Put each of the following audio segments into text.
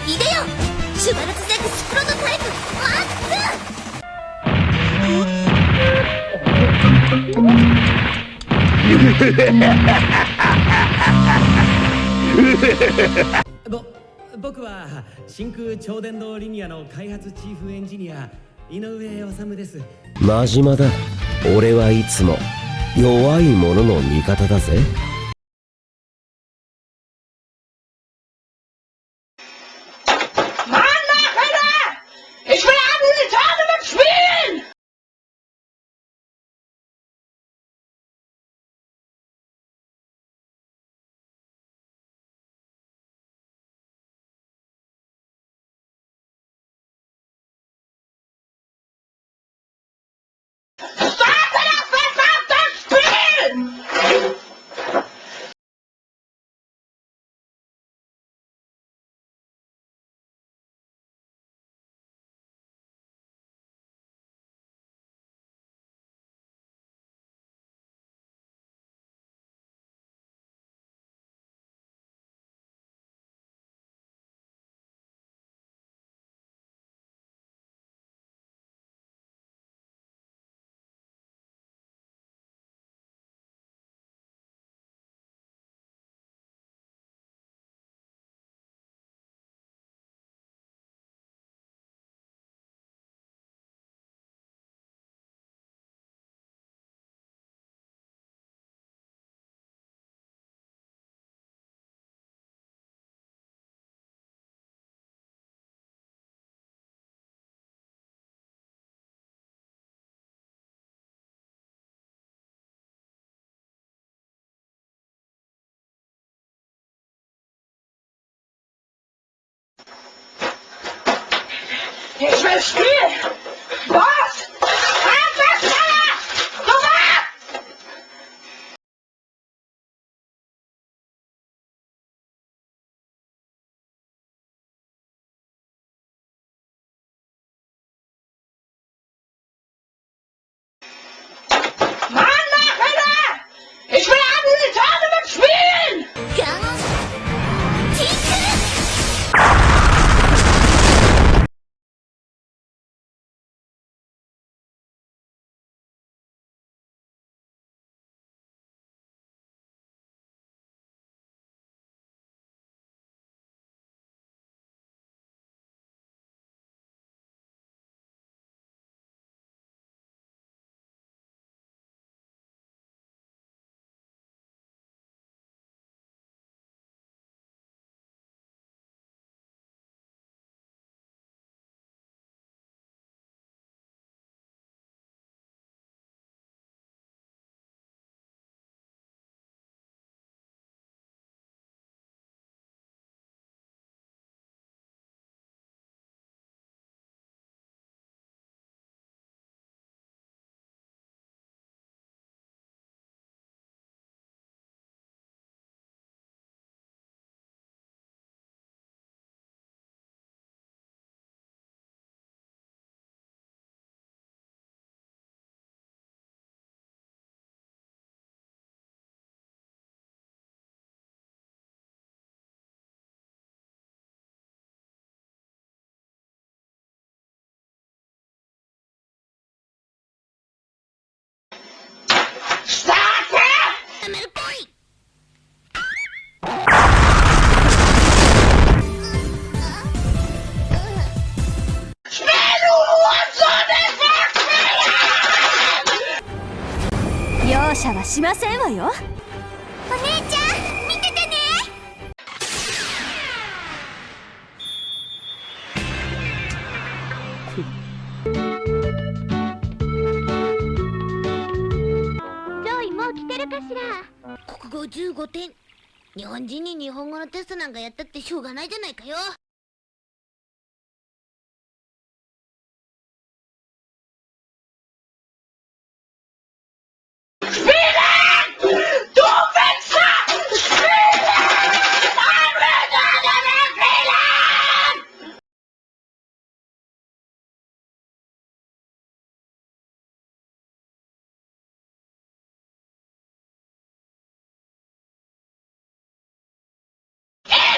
いでよシュバルツゼクスプロトタイプ僕は真空超電導リニアの開発チーフエンジニア井上治です。真島だ。俺はいつも弱い者の味方だぜ。Ich will spielen! Was? Mann, Alter! Ich will abends Tournament spielen!容赦はしませんわよ。お姉ちゃん見ててね。上位もう来てるかしら。国語15点。日本人に日本語のテストなんかやったってしょうがないじゃないかよ。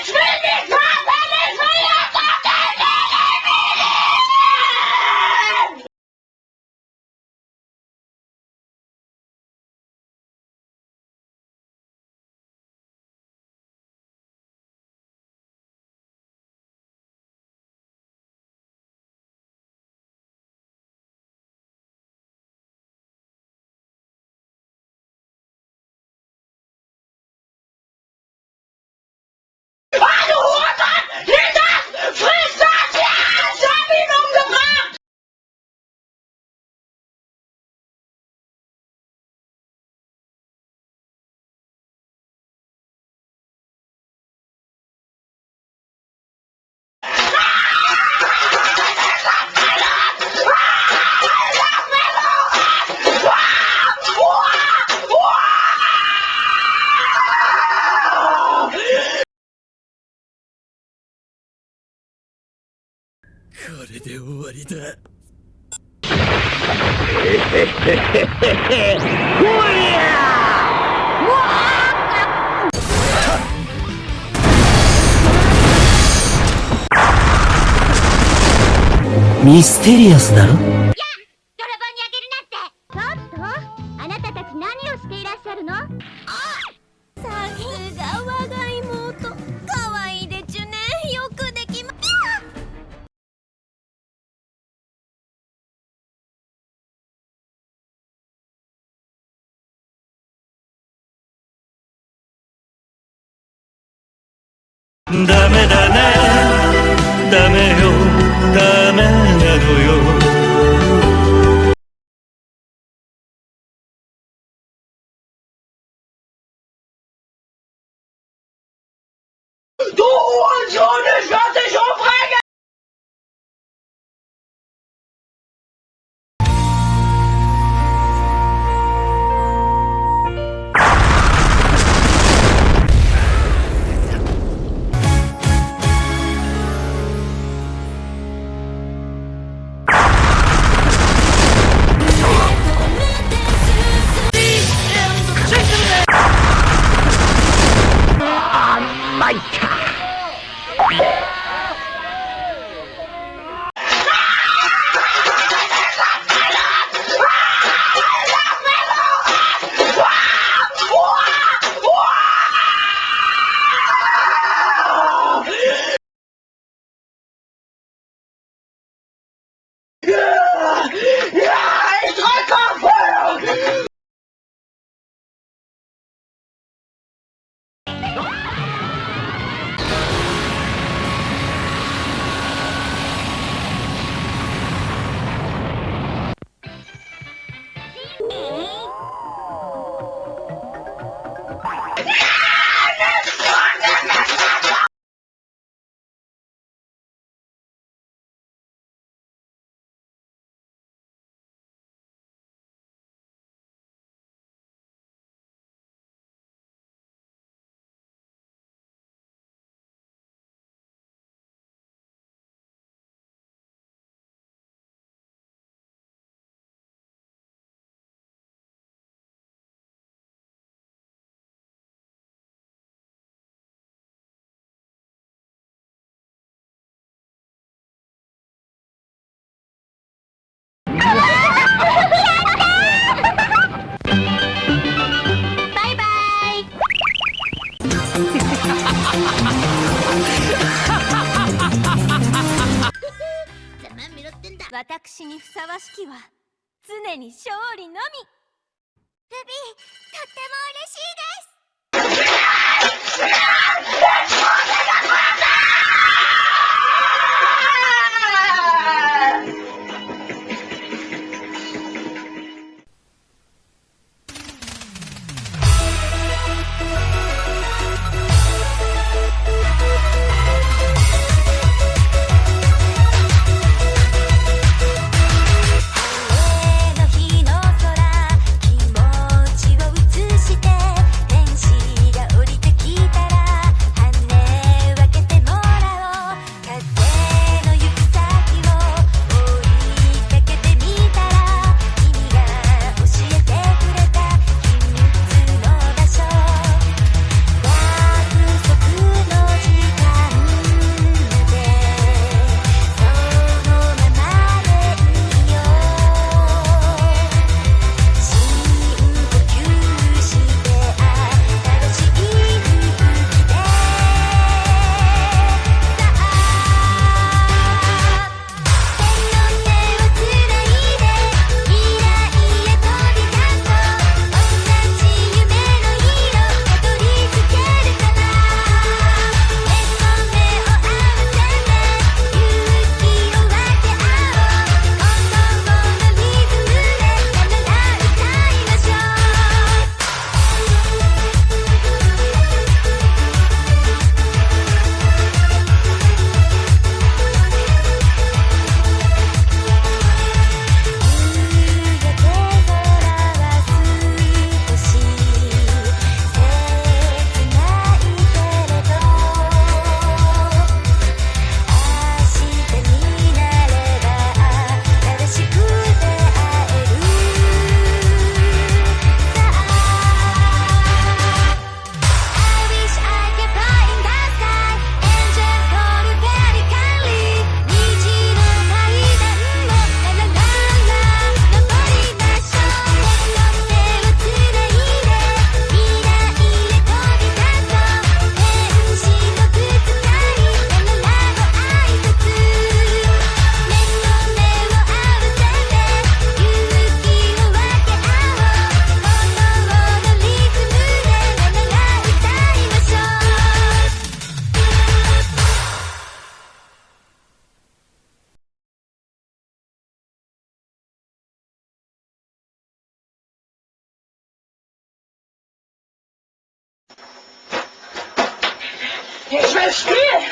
Ich will nicht haben, れで終わりだ。ミステリアスだろ。泥棒にあげるなんて。ちょっとあなたたち何をしていらっしゃるの？さすが我が妹、可愛いでちゅね。よくできまダメだね、ダメよ、ダメなのよ。Du Hurensohn, ich werd dich umbringen! Ich drücke auf Feuer!私にふさわしきは常に勝利のみ。ルビー、とっても嬉しいです。天使が降りてきたら Ich will spielen!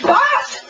Was?